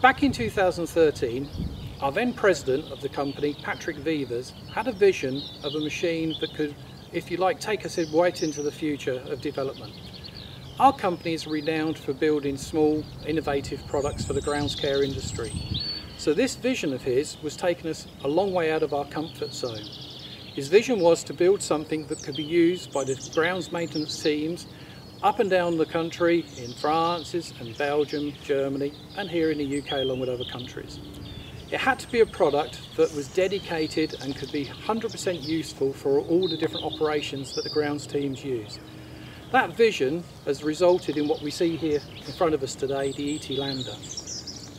Back in 2013, our then president of the company, Patrick Vivers, had a vision of a machine that could, if you like, take us right into the future of development. Our company is renowned for building small, innovative products for the grounds care industry. So this vision of his was taking us a long way out of our comfort zone. His vision was to build something that could be used by the grounds maintenance teams up and down the country in France and Belgium, Germany, and here in the UK along with other countries. It had to be a product that was dedicated and could be 100% useful for all the different operations that the grounds teams use. That vision has resulted in what we see here in front of us today, the Etesia.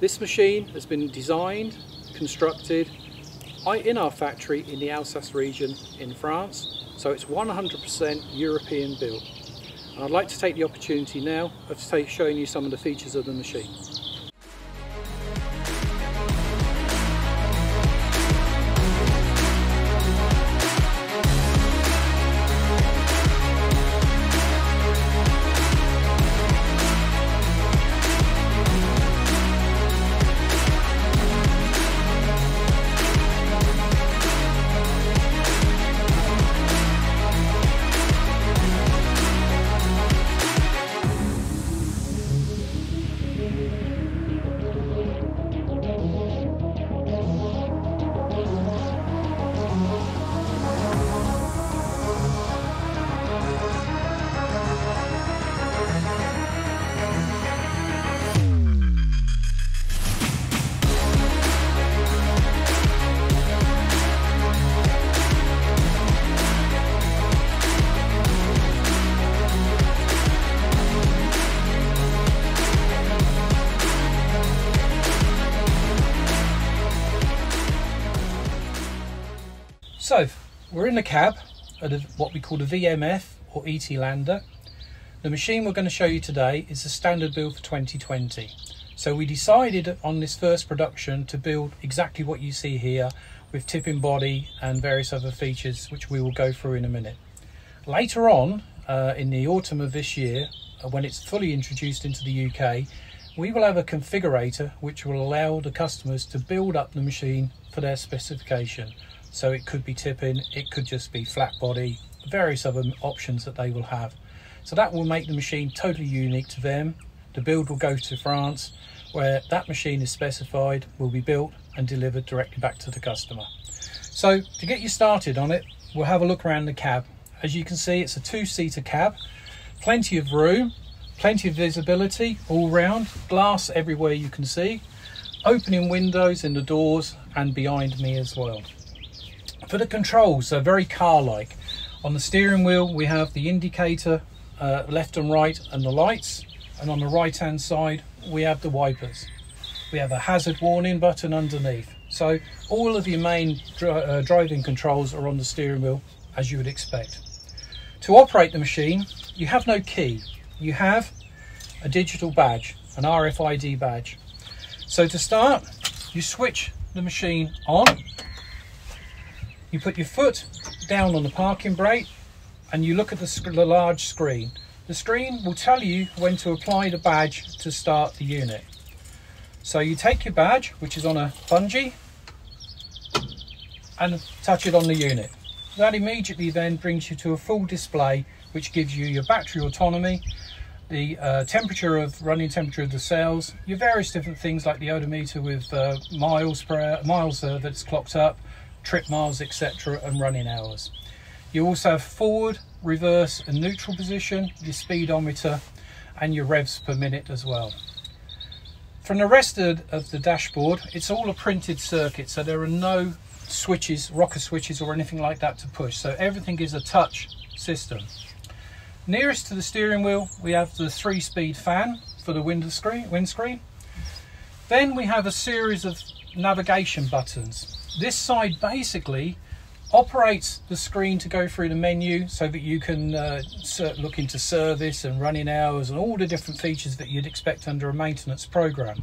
This machine has been designed, constructed in our factory in the Alsace region in France, so it's 100% European built. And I'd like to take the opportunity now of showing you some of the features of the machine. So we're in the cab at what we call the VMF or Etesia. The machine we're going to show you today is a standard build for 2020. So we decided on this first production to build exactly what you see here with tipping body and various other features which we will go through in a minute. Later on in the autumn of this year, when it's fully introduced into the UK, we will have a configurator which will allow the customers to build up the machine for their specification. So it could be tipping, it could just be flat body, various other options that they will have. So that will make the machine totally unique to them. The build will go to France, where that machine is specified, will be built and delivered directly back to the customer. So to get you started on it, we'll have a look around the cab. As you can see, it's a two-seater cab, plenty of room, plenty of visibility all round, glass everywhere you can see, opening windows in the doors and behind me as well. For the controls, they're very car-like. On the steering wheel we have the indicator left and right and the lights, and on the right hand side we have the wipers. We have a hazard warning button underneath. So all of your main driving controls are on the steering wheel, as you would expect. To operate the machine you have no key, you have a digital badge, an RFID badge. So to start, you switch the machine on. You put your foot down on the parking brake and you look at the large screen. The screen will tell you when to apply the badge to start the unit. So you take your badge, which is on a bungee, and touch it on the unit. That immediately then brings you to a full display which gives you your battery autonomy, the running temperature of the cells, your various different things like the odometer with miles that's clocked up, trip miles, etc., and running hours. You also have forward, reverse and neutral position, your speedometer and your revs per minute as well. From the rest of the dashboard, it's all a printed circuit, so there are no switches, rocker switches or anything like that to push, so everything is a touch system. Nearest to the steering wheel we have the 3-speed fan for the windscreen. Then we have a series of navigation buttons. This side basically operates the screen to go through the menu so that you can look into service and running hours and all the different features that you'd expect under a maintenance program.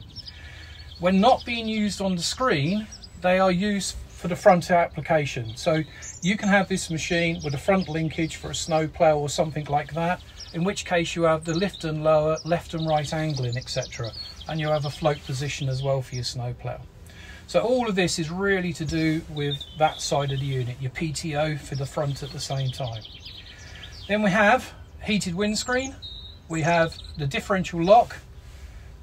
When not being used on the screen, they are used for the front application. So you can have this machine with a front linkage for a snow plough or something like that, in which case you have the lift and lower, left and right angling, etc. and you'll have a float position as well for your snowplow. So all of this is really to do with that side of the unit, your PTO for the front at the same time. Then we have heated windscreen, we have the differential lock,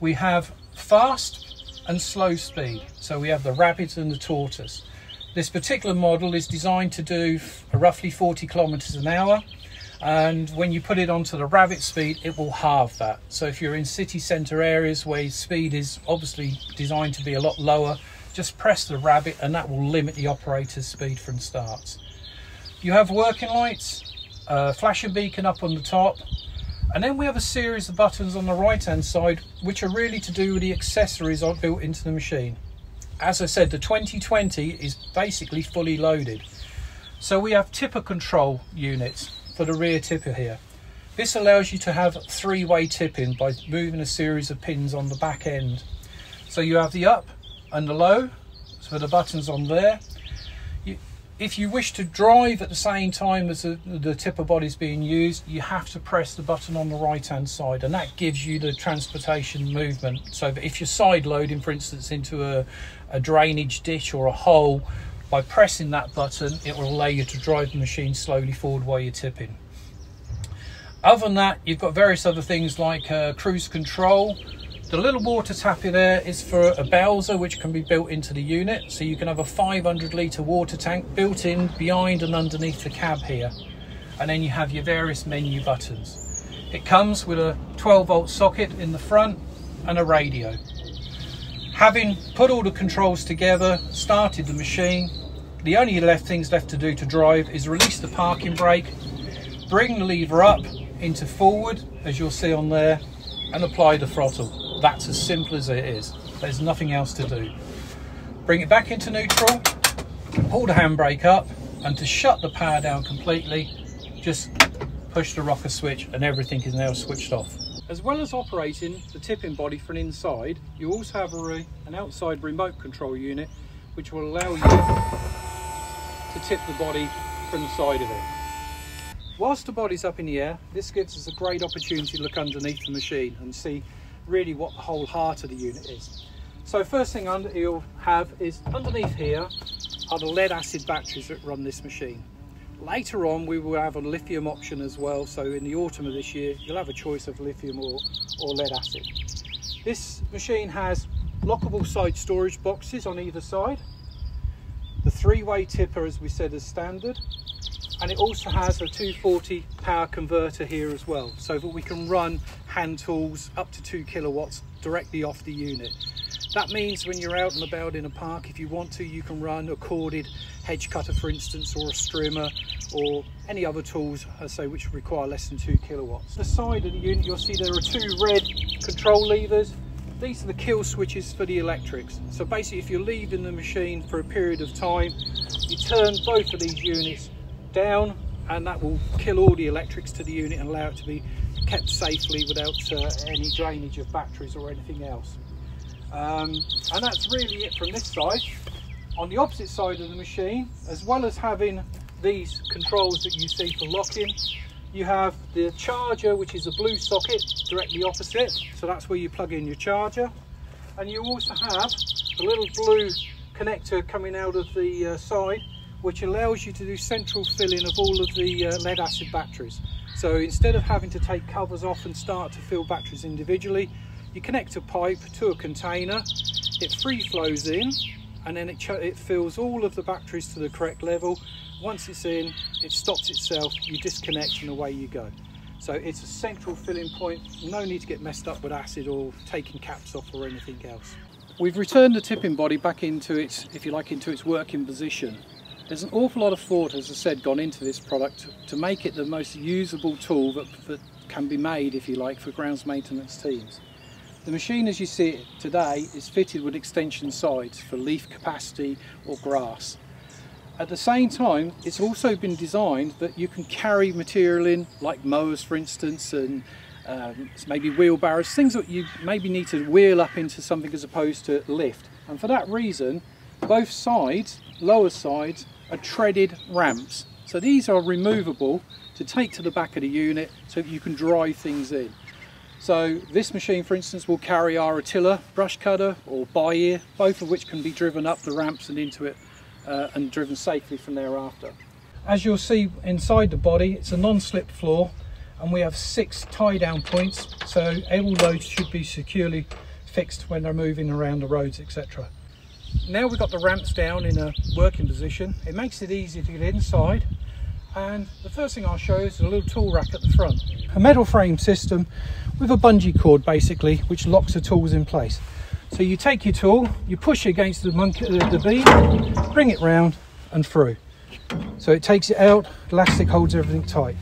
we have fast and slow speed. So we have the rabbit and the tortoise. This particular model is designed to do roughly 40 kilometers an hour. And when you put it onto the rabbit speed, it will halve that. So if you're in city centre areas where speed is obviously designed to be a lot lower, just press the rabbit and that will limit the operator's speed from starts. You have working lights, flashing beacon up on the top, and then we have a series of buttons on the right hand side which are really to do with the accessories built into the machine. As I said, the 2020 is basically fully loaded. So we have tipper control units for the rear tipper here. This allows you to have three-way tipping by moving a series of pins on the back end. So you have the up and the low, so the buttons on there. If you wish to drive at the same time as the tipper body is being used, you have to press the button on the right hand side, and that gives you the transportation movement. So that if you're side loading, for instance, into a drainage ditch or a hole, by pressing that button it will allow you to drive the machine slowly forward while you're tipping. Other than that, you've got various other things like cruise control. The little water tapper there is for a bowser which can be built into the unit, so you can have a 500 litre water tank built in behind and underneath the cab here. And then you have your various menu buttons. It comes with a 12-volt socket in the front and a radio. Having put all the controls together, started the machine, the only things left to do to drive is release the parking brake, bring the lever up into forward, as you'll see on there, and apply the throttle. That's as simple as it is. There's nothing else to do. Bring it back into neutral, pull the handbrake up, and to shut the power down completely, just push the rocker switch and everything is now switched off. As well as operating the tipping body from inside, you also have an outside remote control unit which will allow you to tip the body from the side of it. Whilst the body's up in the air, this gives us a great opportunity to look underneath the machine and see really what the whole heart of the unit is. So first thing you'll have is underneath here are the lead acid batteries that run this machine. Later on we will have a lithium option as well, so in the autumn of this year you'll have a choice of lithium or lead acid. This machine has lockable side storage boxes on either side, the three-way tipper as we said is standard, and it also has a 240 power converter here as well, so that we can run hand tools up to 2 kilowatts directly off the unit. That means when you're out and about in a park, if you want to, you can run a corded hedge cutter, for instance, or a strimmer, or any other tools, I say, which require less than 2 kilowatts. The side of the unit, you'll see there are 2 red control levers. These are the kill switches for the electrics. So basically, if you're leaving the machine for a period of time, you turn both of these units down, and that will kill all the electrics to the unit and allow it to be kept safely without any drainage of batteries or anything else. And that's really it from this side. On the opposite side of the machine, as well as having these controls that you see for locking, you have the charger, which is a blue socket directly opposite, so that's where you plug in your charger. And you also have a little blue connector coming out of the side, which allows you to do central filling of all of the lead acid batteries. So instead of having to take covers off and start to fill batteries individually, you connect a pipe to a container, it free flows in, and then it fills all of the batteries to the correct level. Once it's in, it stops itself, you disconnect and away you go. So it's a central filling point, no need to get messed up with acid or taking caps off or anything else. We've returned the tipping body back into its, if you like, into its working position. There's an awful lot of thought, as I said, gone into this product to make it the most usable tool that can be made, if you like, for grounds maintenance teams. The machine as you see it today is fitted with extension sides for leaf capacity or grass. At the same time, it's also been designed that you can carry material in, like mowers for instance, and maybe wheelbarrows, things that you maybe need to wheel up into something as opposed to lift. And for that reason, both sides, lower sides, are treaded ramps. So these are removable to take to the back of the unit so that you can drive things in. So this machine, for instance, will carry our Attila brush cutter or by-ear, both of which can be driven up the ramps and into it and driven safely from thereafter. As you'll see inside the body, it's a non-slip floor, and we have 6 tie-down points, so all loads should be securely fixed when they're moving around the roads, etc. Now we've got the ramps down in a working position, it makes it easy to get inside. And the first thing I'll show you is a little tool rack at the front. A metal frame system with a bungee cord basically, which locks the tools in place. So you take your tool, you push it against the beam, bring it round and through. So it takes it out, elastic holds everything tight.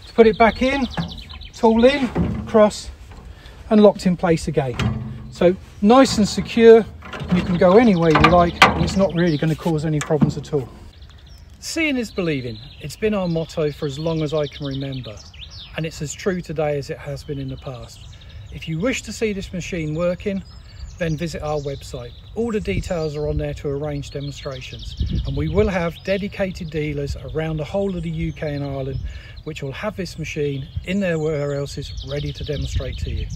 To put it back in, tool in, cross and locked in place again. So nice and secure, you can go any way you like and it's not really going to cause any problems at all. Seeing is believing. It's been our motto for as long as I can remember, and it's as true today as it has been in the past. If you wish to see this machine working, then visit our website. All the details are on there to arrange demonstrations, and we will have dedicated dealers around the whole of the UK and Ireland which will have this machine in their warehouses ready to demonstrate to you.